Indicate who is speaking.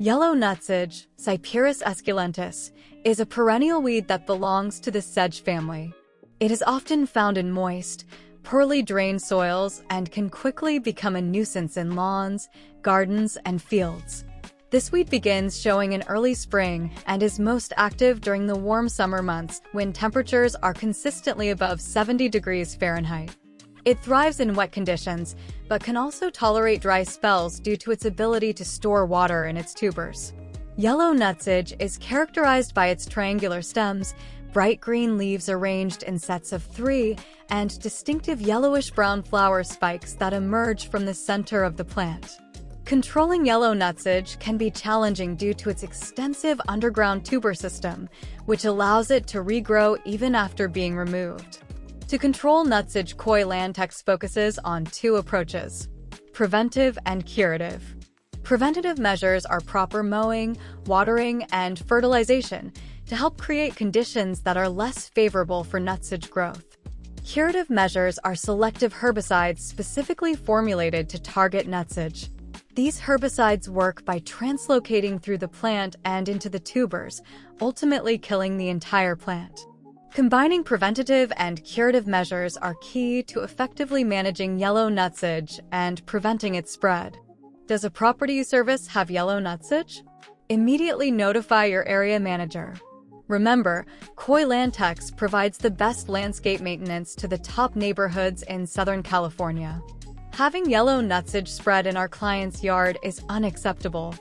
Speaker 1: Yellow nutsedge, Cyperus esculentus, is a perennial weed that belongs to the sedge family. It is often found in moist, poorly drained soils and can quickly become a nuisance in lawns, gardens, and fields. This weed begins showing in early spring and is most active during the warm summer months when temperatures are consistently above 70 degrees Fahrenheit. It thrives in wet conditions, but can also tolerate dry spells due to its ability to store water in its tubers. Yellow nutsedge is characterized by its triangular stems, bright green leaves arranged in sets of 3, and distinctive yellowish-brown flower spikes that emerge from the center of the plant. Controlling yellow nutsedge can be challenging due to its extensive underground tuber system, which allows it to regrow even after being removed. To control nutsedge, Koi Lantex focuses on 2 approaches: preventive and curative. Preventative measures are proper mowing, watering, and fertilization to help create conditions that are less favorable for nutsedge growth. Curative measures are selective herbicides specifically formulated to target nutsedge. These herbicides work by translocating through the plant and into the tubers, ultimately killing the entire plant. Combining preventative and curative measures are key to effectively managing yellow nutsedge and preventing its spread. Does a property service have yellow nutsedge? Immediately notify your area manager. Remember, Koi Lantex provides the best landscape maintenance to the top neighborhoods in Southern California. Having yellow nutsedge spread in our client's yard is unacceptable.